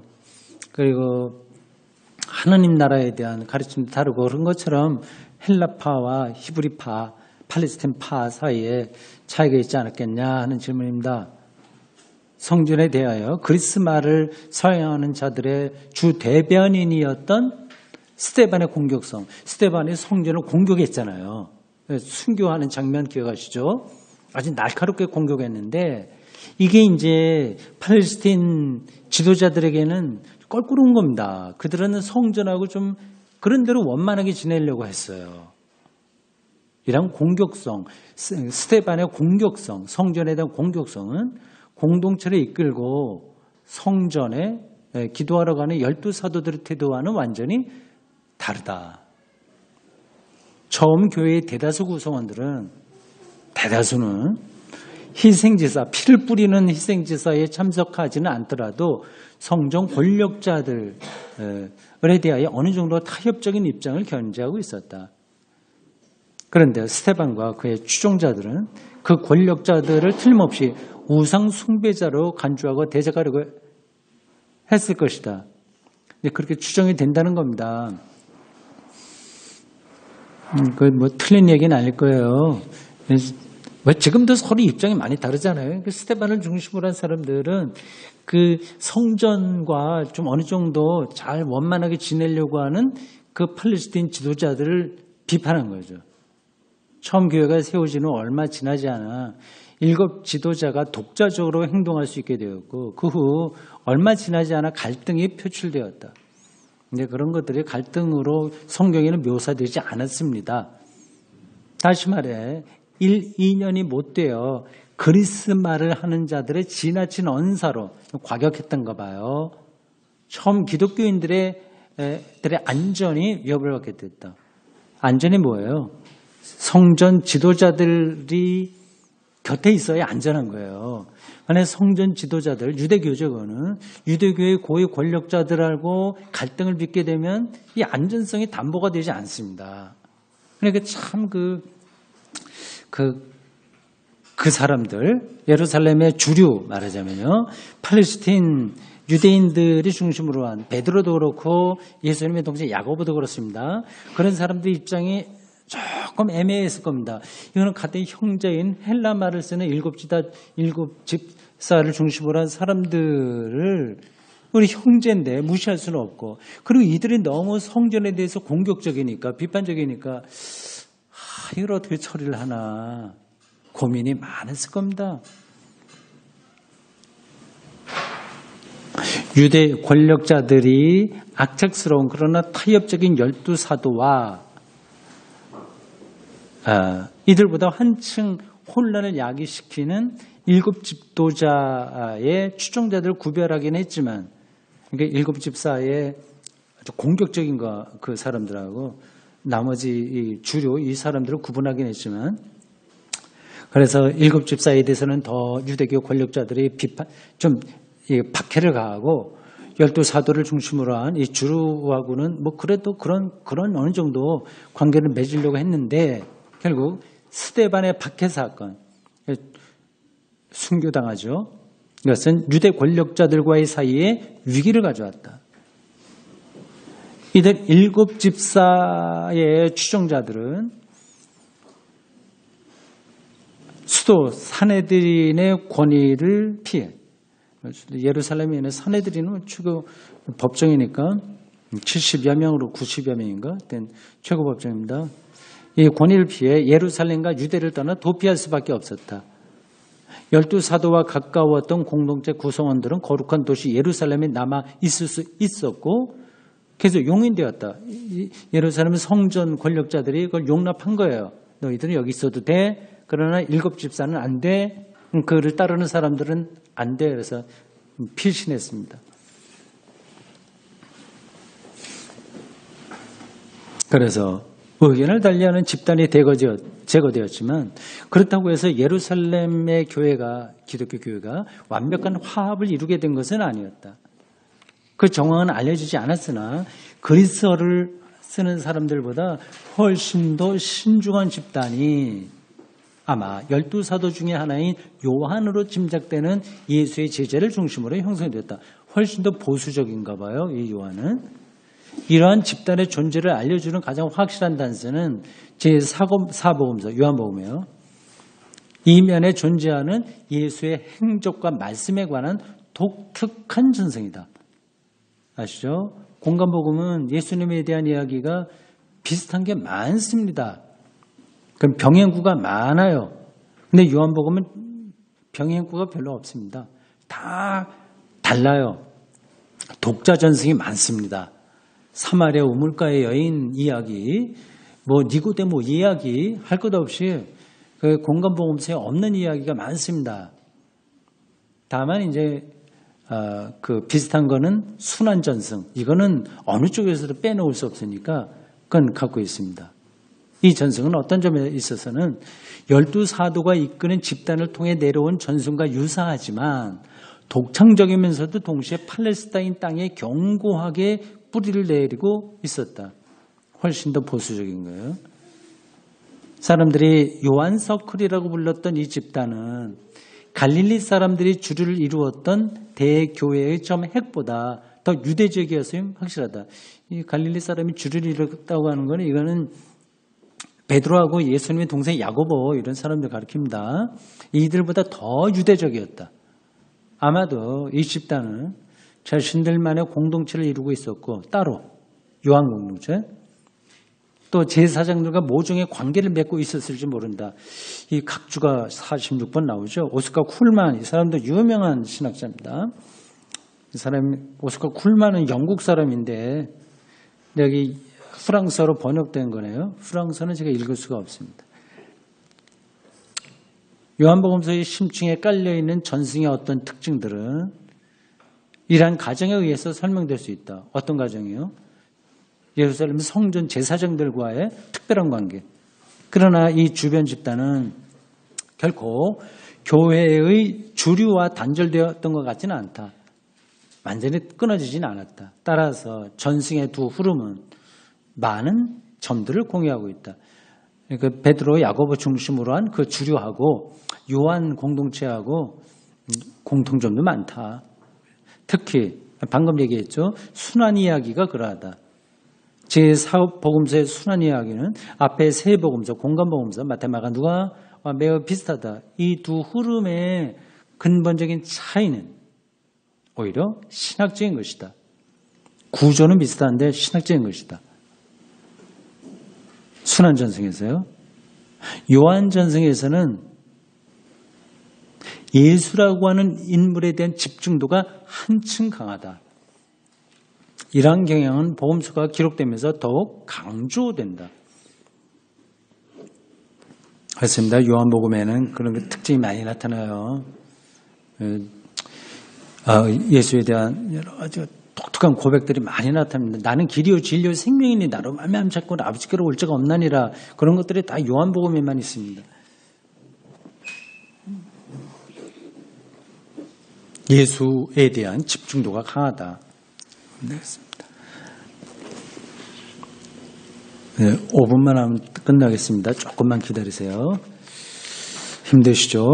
그리고 하나님 나라에 대한 가르침도 다르고, 그런 것처럼 헬라파와 히브리파, 팔레스틴파 사이에 차이가 있지 않았겠냐 하는 질문입니다. 성전에 대하여 그리스 말을 사용하는 자들의 주 대변인이었던 스데반의 공격성, 스데반이 성전을 공격했잖아요. 순교하는 장면 기억하시죠? 아주 날카롭게 공격했는데 이게 이제 팔레스틴 지도자들에게는 껄끄러운 겁니다. 그들은 성전하고 좀 그런 대로 원만하게 지내려고 했어요. 이런 공격성, 스데반의 공격성, 성전에 대한 공격성은 공동체를 이끌고 성전에 기도하러 가는 12사도들의 태도와는 완전히 다르다. 처음 교회의 대다수는 희생제사, 피를 뿌리는 희생제사에 참석하지는 않더라도 성전 권력자들에 대하여 어느 정도 타협적인 입장을 견지하고 있었다. 그런데 스데반과 그의 추종자들은 그 권력자들을 틀림없이 우상 숭배자로 간주하고 대적하려고 했을 것이다. 그렇게 추정이 된다는 겁니다. 틀린 얘기는 아닐 거예요. 지금도 서로 입장이 많이 다르잖아요. 스데반을 중심으로 한 사람들은 그 성전과 좀 어느 정도 잘 원만하게 지내려고 하는 그 팔레스틴 지도자들을 비판한 거죠. 처음 교회가 세워지는 얼마 지나지 않아 일곱 지도자가 독자적으로 행동할 수 있게 되었고 그 후 얼마 지나지 않아 갈등이 표출되었다. 근데 그런 것들이 갈등으로 성경에는 묘사되지 않았습니다. 다시 말해 1, 2년이 못 되어 그리스 말을 하는 자들의 지나친 언사로 과격했던가 봐요. 처음 기독교인들의 안전이 위협을 받게 됐다. 안전이 뭐예요? 성전 지도자들이 곁에 있어야 안전한 거예요. 만약 성전 지도자들, 유대교죠, 그거는. 유대교의 고위 권력자들하고 갈등을 빚게 되면 이 안전성이 담보가 되지 않습니다. 그러니까 참 그 사람들, 예루살렘의 주류 말하자면요. 팔레스틴 유대인들이 중심으로 한 베드로도 그렇고 예수님의 동생 야고보도 그렇습니다. 그런 사람들 입장이 조금 애매했을 겁니다. 이거는 같은 형제인 헬라 말을 쓰는 일곱 집사를 중심으로 한 사람들을 우리 형제인데 무시할 수는 없고, 그리고 이들이 너무 성전에 대해서 공격적이니까, 비판적이니까 이걸 어떻게 처리를 하나 고민이 많았을 겁니다. 유대 권력자들이 악착스러운 그러나 타협적인 12사도와 이들보다 한층 혼란을 야기시키는 7집도자의 추종자들을 구별하긴 했지만, 그러니까 7집사의 아주 공격적인 그 사람들하고 나머지 이 주류 이 사람들을 구분하긴 했지만, 그래서 7집사에 대해서는 더 유대교 권력자들이 좀 박해를 가하고 12사도를 중심으로 한 이 주류하고는 뭐 그래도 그런 어느 정도 관계를 맺으려고 했는데, 결국 스데반의 박해 사건, 순교당하죠. 이것은 유대 권력자들과의 사이에 위기를 가져왔다. 이들 7집사의 추종자들은 수도 산헤드린의 권위를 피해, 예루살렘에 있는 산헤드린은 최고 법정이니까 70여 명으로 90여 명인가 된 최고 법정입니다. 이 권위를 피해 예루살렘과 유대를 떠나 도피할 수밖에 없었다. 12사도와 가까웠던 공동체 구성원들은 거룩한 도시 예루살렘에 남아 있을 수 있었고 계속 용인되었다. 예루살렘 성전 권력자들이 그걸 용납한 거예요. 너희들은 여기 있어도 돼. 그러나 7집사는 안 돼. 그를 따르는 사람들은 안 돼. 그래서 필신했습니다. 그래서 의견을 달리하는 집단이 제거되었지만, 그렇다고 해서 예루살렘의 교회가, 기독교 교회가 완벽한 화합을 이루게 된 것은 아니었다. 그 정황은 알려지지 않았으나 그리스어를 쓰는 사람들보다 훨씬 더 신중한 집단이 아마 12사도 중에 하나인 요한으로 짐작되는 예수의 제자를 중심으로 형성되었다. 훨씬 더 보수적인가 봐요, 이 요한은. 이러한 집단의 존재를 알려주는 가장 확실한 단서는 제4복음서, 요한복음이에요. 이면에 존재하는 예수의 행적과 말씀에 관한 독특한 전승이다. 아시죠? 공간복음은 예수님에 대한 이야기가 비슷한 게 많습니다. 그럼 병행구가 많아요. 근데 요한복음은 병행구가 별로 없습니다. 다 달라요. 독자 전승이 많습니다. 사마리아 우물가의 여인 이야기, 뭐 니고데모 이야기 할 것 없이 그 공간복음서에 없는 이야기가 많습니다. 다만 이제 그 비슷한 거는 순환 전승, 이거는 어느 쪽에서도 빼놓을 수 없으니까 그건 갖고 있습니다. 이 전승은 어떤 점에 있어서는 12사도가 이끄는 집단을 통해 내려온 전승과 유사하지만 독창적이면서도 동시에 팔레스타인 땅에 견고하게 뿌리를 내리고 있었다. 훨씬 더 보수적인 거예요. 사람들이 요한서클이라고 불렀던 이 집단은 갈릴리 사람들이 주류를 이루었던 대교회의 점 핵보다 더 유대적이었음이 확실하다. 이 갈릴리 사람이 주류를 이뤘다고 하는 거는 이거는 베드로하고 예수님의 동생 야고보 이런 사람들 가리킵니다. 이들보다 더 유대적이었다. 아마도 이 집단은 자신들만의 공동체를 이루고 있었고 따로 요한 공동체 또 제사장들과 모종의 관계를 맺고 있었을지 모른다. 이 각주가 46번 나오죠. 오스카 쿨만, 이 사람도 유명한 신학자입니다. 이 사람 오스카 쿨만은 영국 사람인데 여기 프랑스어로 번역된 거네요. 프랑스어는 제가 읽을 수가 없습니다. 요한복음서의 심층에 깔려있는 전승의 어떤 특징들은 이러한 가정에 의해서 설명될 수 있다. 어떤 가정이요? 예루살렘 성전 제사장들과의 특별한 관계. 그러나 이 주변 집단은 결코 교회의 주류와 단절되었던 것 같지는 않다. 완전히 끊어지지는 않았다. 따라서 전승의 두 흐름은 많은 점들을 공유하고 있다. 그러니까 베드로, 야고보 중심으로 한 그 주류하고 요한 공동체하고 공통점도 많다. 특히 방금 얘기했죠. 순환 이야기가 그러하다. 제4복음서의 순환 이야기는 앞에 세 복음서, 공간복음서, 마태마가, 누가 매우 비슷하다. 이 두 흐름의 근본적인 차이는 오히려 신학적인 것이다. 구조는 비슷한데 신학적인 것이다. 순환 전승에서요. 요한 전승에서는 예수라고 하는 인물에 대한 집중도가 한층 강하다. 이러한 경향은 복음서가 기록되면서 더욱 강조된다. 그렇습니다. 요한복음에는 그런 특징이 많이 나타나요. 예수에 대한 여러 가지 독특한 고백들이 많이 나타납니다. 나는 길이요 진리요 생명이니 나로 말미암아 자꾸 아버지께로 올 자가 없나니라. 그런 것들이 다 요한복음에만 있습니다. 예수에 대한 집중도가 강하다. 네, 5분만 하면 끝나겠습니다. 조금만 기다리세요. 힘드시죠?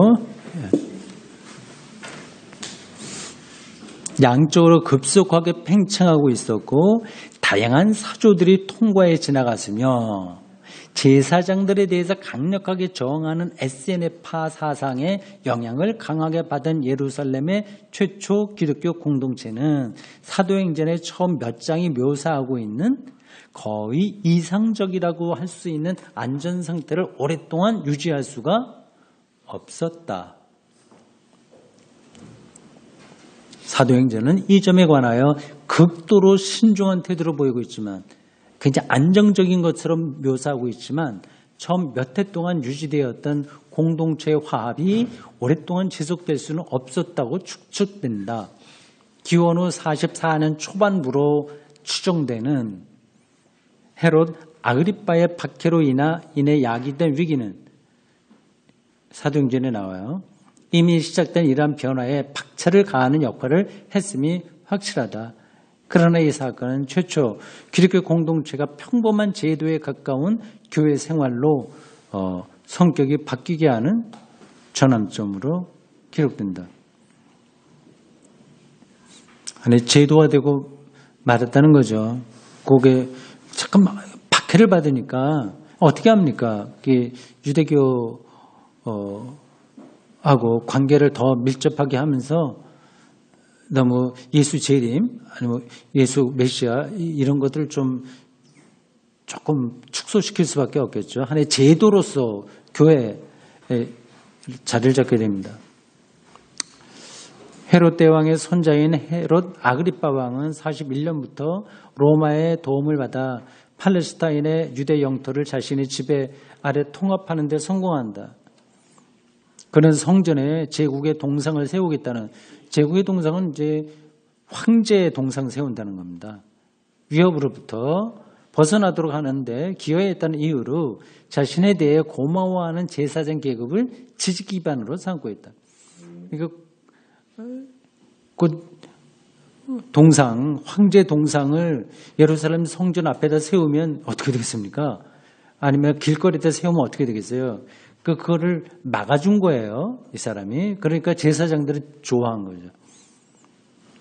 양쪽으로 급속하게 팽창하고 있었고 다양한 사조들이 통과해 지나갔으며 제사장들에 대해서 강력하게 저항하는 SNF파 사상의 영향을 강하게 받은 예루살렘의 최초 기독교 공동체는 사도행전의 처음 몇 장이 묘사하고 있는 거의 이상적이라고 할 수 있는 안전 상태를 오랫동안 유지할 수가 없었다. 사도행전은 이 점에 관하여 극도로 신중한 태도를 보이고 있지만 굉장히 안정적인 것처럼 묘사하고 있지만 처음 몇 해 동안 유지되었던 공동체의 화합이 오랫동안 지속될 수는 없었다고 추측된다. 기원 후 44년 초반부로 추정되는 헤롯 아그리빠의 박해로 인해 야기된 위기는 사도행전에 나와요. 이미 시작된 이러한 변화에 박차를 가하는 역할을 했음이 확실하다. 그러나 이 사건은 최초 기독교 공동체가 평범한 제도에 가까운 교회 생활로 성격이 바뀌게 하는 전환점으로 기록된다. 아니 제도화되고 말았다는 거죠. 그게 잠깐만 박해를 받으니까 어떻게 합니까? 유대교 하고 관계를 더 밀접하게 하면서 너무 예수 재림 아니면 예수 메시아 이런 것들을 좀 조금 축소시킬 수밖에 없겠죠. 하나의 제도로서 교회에 자리를 잡게 됩니다. 헤롯 대왕의 손자인 헤롯 아그리빠 왕은 41년부터 로마의 도움을 받아 팔레스타인의 유대 영토를 자신의 지배 아래 통합하는 데 성공한다. 그는 성전에 제국의 동상을 세우겠다는, 제국의 동상은 이제 황제의 동상 세운다는 겁니다. 위협으로부터 벗어나도록 하는데 기여했다는 이유로 자신에 대해 고마워하는 제사장 계급을 지지 기반으로 삼고 있다. 그러니까 그 동상, 황제 동상을 예루살렘 성전 앞에다 세우면 어떻게 되겠습니까? 아니면 길거리에다 세우면 어떻게 되겠어요? 그거를 막아준 거예요, 이 사람이. 그러니까 제사장들이 좋아한 거죠.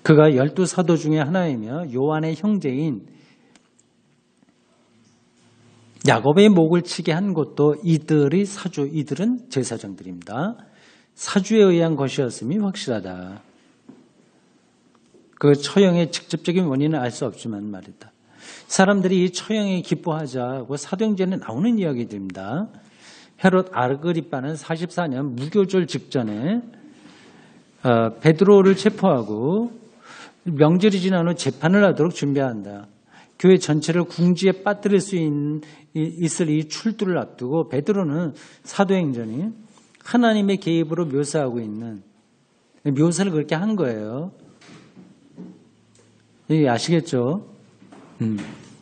그가 12사도 중에 하나이며 요한의 형제인 야곱의 목을 치게 한 것도 이들이 이들은 제사장들입니다. 사주에 의한 것이었음이 확실하다. 그 처형의 직접적인 원인은 알 수 없지만 말이다. 사람들이 이 처형에 기뻐하자고 사도행전에 나오는 이야기들입니다. 헤롯 아그리빠는 44년 무교절 직전에 베드로를 체포하고 명절이 지난 후 재판을 하도록 준비한다. 교회 전체를 궁지에 빠뜨릴 수 있을 이 출두를 앞두고 베드로는 사도행전이 하나님의 개입으로 묘사하고 있는 묘사를 그렇게 한 거예요. 아시겠죠?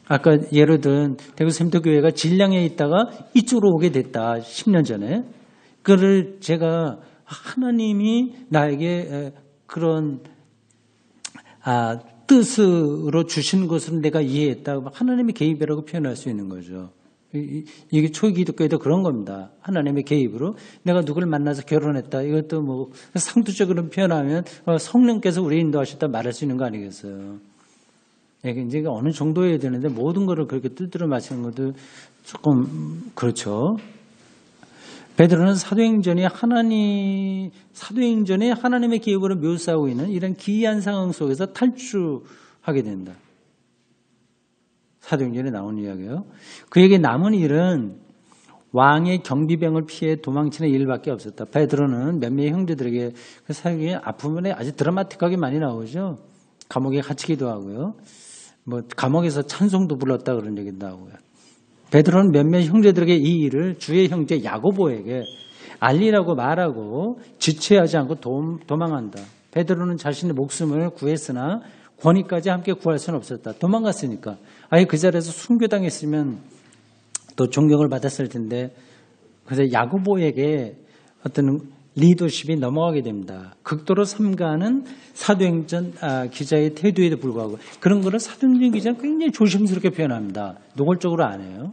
아까 예를 든 대구 샘터교회가 진량에 있다가 이쪽으로 오게 됐다. 10년 전에. 그를 제가 하나님이 나에게 그런 뜻으로 주신 것으로 내가 이해했다. 하나님의 개입이라고 표현할 수 있는 거죠. 이게 초기독교에도 그런 겁니다. 하나님의 개입으로 내가 누구를 만나서 결혼했다. 이것도 뭐 상투적으로 표현하면 성령께서 우리 인도하셨다 말할 수 있는 거 아니겠어요? 이제 어느 정도여야 되는데 모든 것을 그렇게 뜰뜰을 맞추는 것도 조금 그렇죠. 베드로는 사도행전에 하나님의 개입으로 묘사하고 있는 이런 기이한 상황 속에서 탈주하게 된다. 사도행전에 나오는 이야기예요. 그에게 남은 일은 왕의 경비병을 피해 도망치는 일밖에 없었다. 베드로는 몇몇 형제들에게 그 사역이 앞부분에 아주 드라마틱하게 많이 나오죠. 감옥에 갇히기도 하고요. 뭐 감옥에서 찬송도 불렀다 그런 얘기도 하고요. 베드로는 몇몇 형제들에게 이 일을 주의 형제 야고보에게 알리라고 말하고 지체하지 않고 도망한다. 베드로는 자신의 목숨을 구했으나 권위까지 함께 구할 수는 없었다. 도망갔으니까. 아예 그 자리에서 순교당했으면 또 존경을 받았을 텐데, 그래서 야고보에게 어떤 리더십이 넘어가게 됩니다. 극도로 삼가하는 사도행전 기자의 태도에도 불구하고 그런 거를 사도행전 기자는 굉장히 조심스럽게 표현합니다. 노골적으로 안 해요.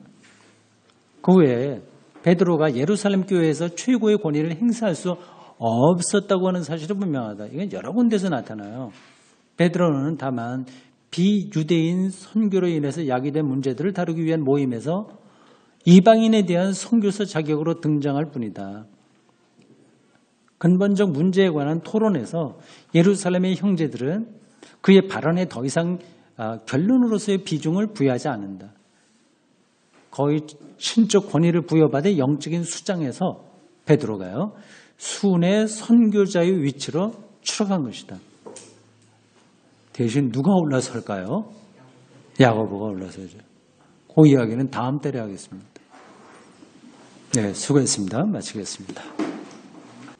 그 후에 베드로가 예루살렘 교회에서 최고의 권위를 행사할 수 없었다고 하는 사실은 분명하다. 이건 여러 군데서 나타나요. 베드로는 다만 비유대인 선교로 인해서 야기된 문제들을 다루기 위한 모임에서 이방인에 대한 선교사 자격으로 등장할 뿐이다. 근본적 문제에 관한 토론에서 예루살렘의 형제들은 그의 발언에 더 이상 결론으로서의 비중을 부여하지 않는다. 거의 신적 권위를 부여받은 영적인 수장에서 베드로가요, 순의 선교자의 위치로 추락한 것이다. 대신 누가 올라설까요? 야고보가 올라서죠. 그 이야기는 다음 때에 하겠습니다. 네, 수고했습니다. 마치겠습니다.